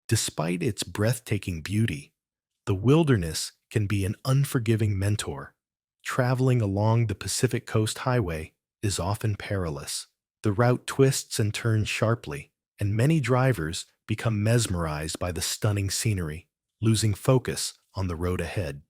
Despite its breathtaking beauty, the wilderness can be an unforgiving mentor. Traveling along the Pacific Coast Highway is often perilous. The route twists and turns sharply, and many drivers become mesmerized by the stunning scenery, losing focus on the road ahead.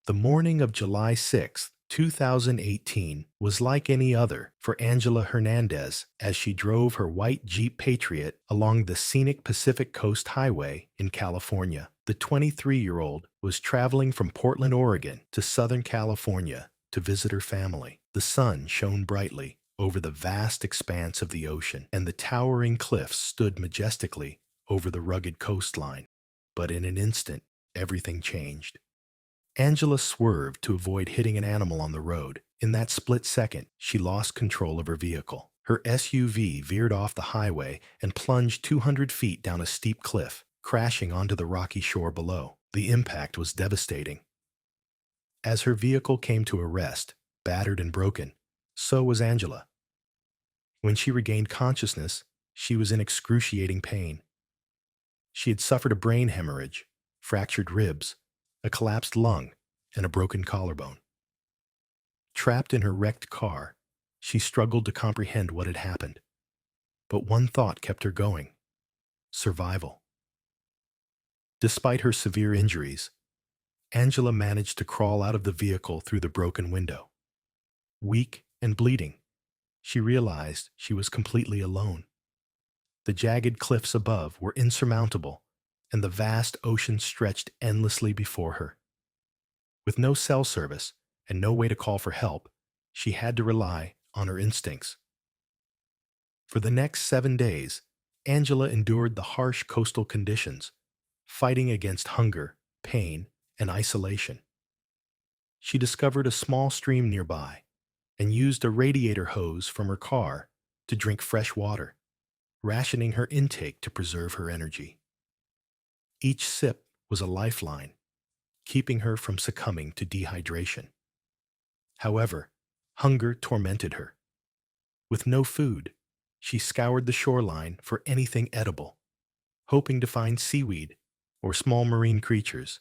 The morning of July 6, 2018 was like any other for Angela Hernandez as she drove her white Jeep Patriot along the scenic Pacific Coast Highway in California. The 23-year-old was traveling from Portland, Oregon to Southern California to visit her family. The sun shone brightly over the vast expanse of the ocean, and the towering cliffs stood majestically over the rugged coastline. But in an instant, everything changed. Angela swerved to avoid hitting an animal on the road. In that split second, she lost control of her vehicle. Her SUV veered off the highway and plunged 200 feet down a steep cliff, crashing onto the rocky shore below. The impact was devastating. As her vehicle came to a rest, battered and broken, so was Angela. When she regained consciousness, she was in excruciating pain. She had suffered a brain hemorrhage, fractured ribs, a collapsed lung, and a broken collarbone. Trapped in her wrecked car, she struggled to comprehend what had happened. But one thought kept her going: survival. Despite her severe injuries, Angela managed to crawl out of the vehicle through the broken window. Weak and bleeding, she realized she was completely alone. The jagged cliffs above were insurmountable, and the vast ocean stretched endlessly before her. With no cell service and no way to call for help, she had to rely on her instincts. For the next 7 days, Angela endured the harsh coastal conditions, fighting against hunger, pain, and isolation. She discovered a small stream nearby and used a radiator hose from her car to drink fresh water, rationing her intake to preserve her energy. Each sip was a lifeline, keeping her from succumbing to dehydration. However, hunger tormented her. With no food, she scoured the shoreline for anything edible, hoping to find seaweed or small marine creatures.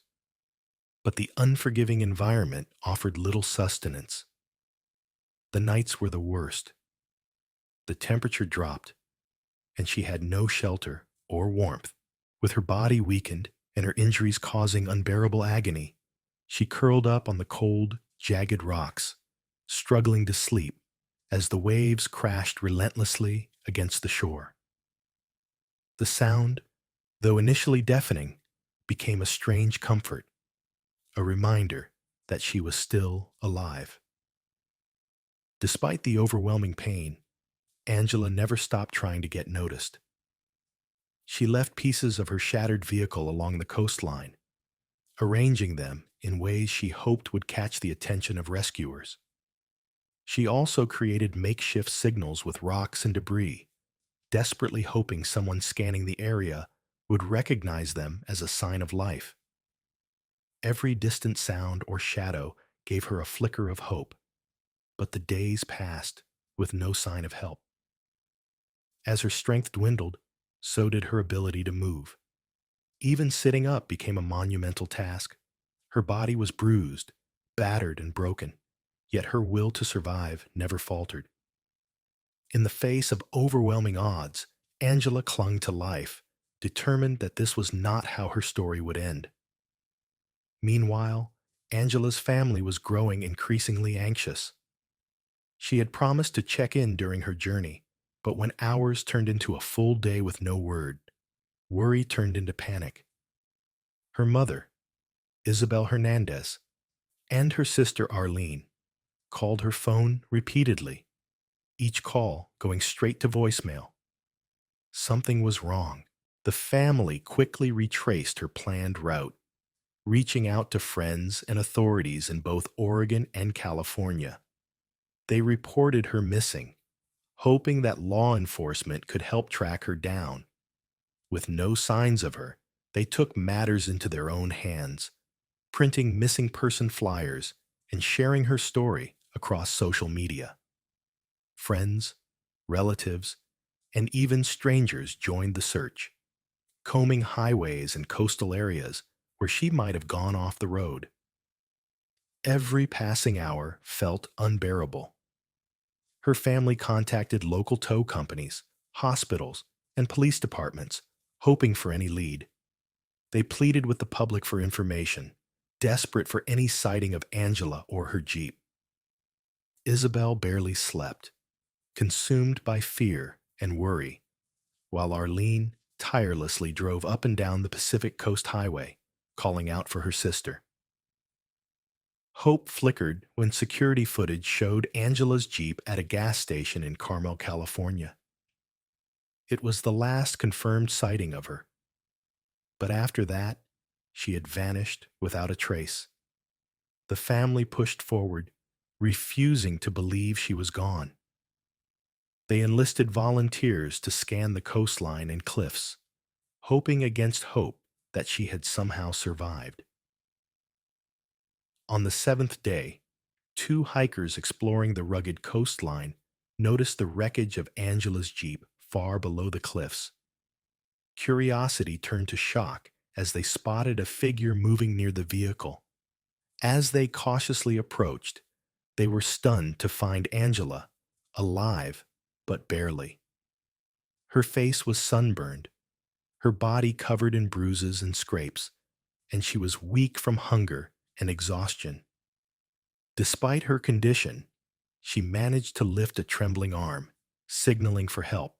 But the unforgiving environment offered little sustenance. The nights were the worst. The temperature dropped, and she had no shelter or warmth. With her body weakened and her injuries causing unbearable agony, she curled up on the cold, jagged rocks, struggling to sleep as the waves crashed relentlessly against the shore. The sound, though initially deafening, became a strange comfort, a reminder that she was still alive. Despite the overwhelming pain, Angela never stopped trying to get noticed. She left pieces of her shattered vehicle along the coastline, arranging them in ways she hoped would catch the attention of rescuers. She also created makeshift signals with rocks and debris, desperately hoping someone scanning the area would recognize them as a sign of life. Every distant sound or shadow gave her a flicker of hope, but the days passed with no sign of help. As her strength dwindled, so did her ability to move. Even sitting up became a monumental task. Her body was bruised, battered, and broken, yet her will to survive never faltered. In the face of overwhelming odds, Angela clung to life, determined that this was not how her story would end. Meanwhile, Angela's family was growing increasingly anxious. She had promised to check in during her journey, but when hours turned into a full day with no word, worry turned into panic. Her mother, Isabel Hernandez, and her sister Arlene called her phone repeatedly, each call going straight to voicemail. Something was wrong. The family quickly retraced her planned route, reaching out to friends and authorities in both Oregon and California. They reported her missing, hoping that law enforcement could help track her down. With no signs of her, they took matters into their own hands, printing missing person flyers and sharing her story across social media. Friends, relatives, and even strangers joined the search. combing highways and coastal areas where she might have gone off the road. Every passing hour felt unbearable. Her family contacted local tow companies, hospitals, and police departments, hoping for any lead. They pleaded with the public for information, desperate for any sighting of Angela or her Jeep. Isabel barely slept, consumed by fear and worry, while Arlene tirelessly drove up and down the Pacific Coast Highway, calling out for her sister. Hope flickered when security footage showed Angela's Jeep at a gas station in Carmel, California. It was the last confirmed sighting of her. But after that, she had vanished without a trace. The family pushed forward, refusing to believe she was gone. They enlisted volunteers to scan the coastline and cliffs, hoping against hope that she had somehow survived. On the seventh day, two hikers exploring the rugged coastline noticed the wreckage of Angela's Jeep far below the cliffs. Curiosity turned to shock as they spotted a figure moving near the vehicle. As they cautiously approached, they were stunned to find Angela, alive, but barely. Her face was sunburned, her body covered in bruises and scrapes, and she was weak from hunger and exhaustion. Despite her condition, she managed to lift a trembling arm, signaling for help.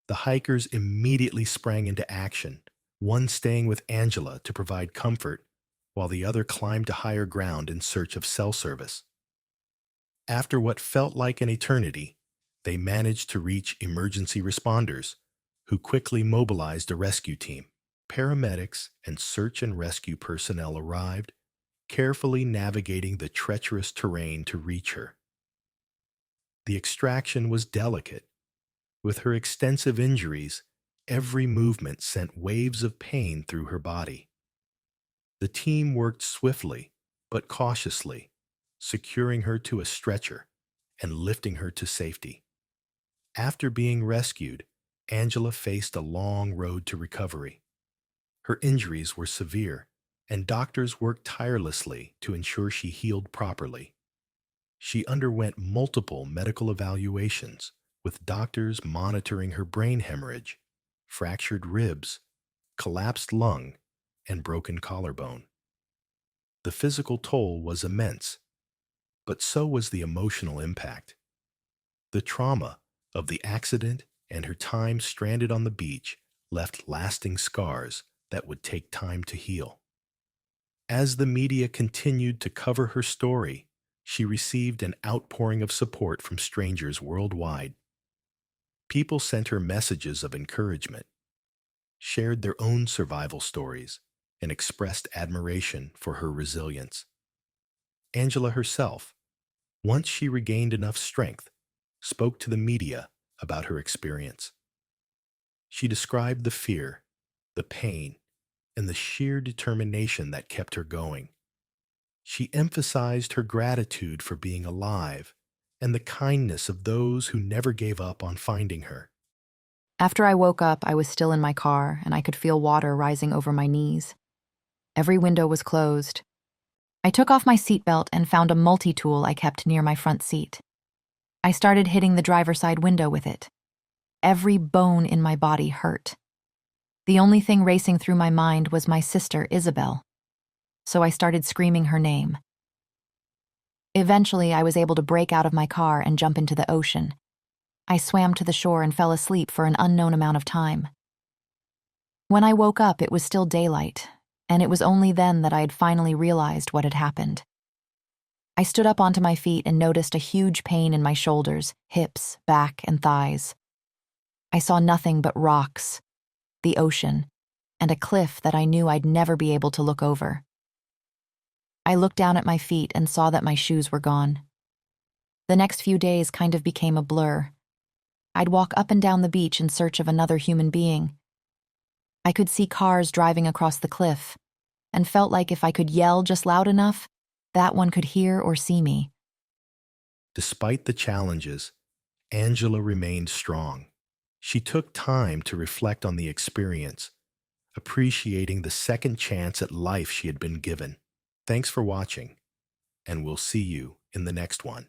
The hikers immediately sprang into action, one staying with Angela to provide comfort, while the other climbed to higher ground in search of cell service. After what felt like an eternity, they managed to reach emergency responders, who quickly mobilized a rescue team. Paramedics and search and rescue personnel arrived, carefully navigating the treacherous terrain to reach her. The extraction was delicate. With her extensive injuries, every movement sent waves of pain through her body. The team worked swiftly but cautiously, securing her to a stretcher and lifting her to safety. After being rescued, Angela faced a long road to recovery. Her injuries were severe, and doctors worked tirelessly to ensure she healed properly. She underwent multiple medical evaluations, with doctors monitoring her brain hemorrhage, fractured ribs, collapsed lung, and broken collarbone. The physical toll was immense, but so was the emotional impact. The trauma of the accident and her time stranded on the beach left lasting scars that would take time to heal. As the media continued to cover her story, she received an outpouring of support from strangers worldwide. People sent her messages of encouragement, shared their own survival stories, and expressed admiration for her resilience. Angela herself, once she regained enough strength, spoke to the media about her experience. She described the fear, the pain, and the sheer determination that kept her going. She emphasized her gratitude for being alive and the kindness of those who never gave up on finding her. After I woke up, I was still in my car, and I could feel water rising over my knees. Every window was closed. I took off my seatbelt and found a multi-tool I kept near my front seat. I started hitting the driver's side window with it. Every bone in my body hurt. The only thing racing through my mind was my sister, Isabel. So I started screaming her name. Eventually, I was able to break out of my car and jump into the ocean. I swam to the shore and fell asleep for an unknown amount of time. When I woke up, it was still daylight, and it was only then that I had finally realized what had happened. I stood up onto my feet and noticed a huge pain in my shoulders, hips, back, and thighs. I saw nothing but rocks, the ocean, and a cliff that I knew I'd never be able to look over. I looked down at my feet and saw that my shoes were gone. The next few days kind of became a blur. I'd walk up and down the beach in search of another human being. I could see cars driving across the cliff, and felt like if I could yell just loud enough, that one could hear or see me. Despite the challenges, Angela remained strong. She took time to reflect on the experience appreciating the second chance at life she had been given. Thanks for watching, and we'll see you in the next one.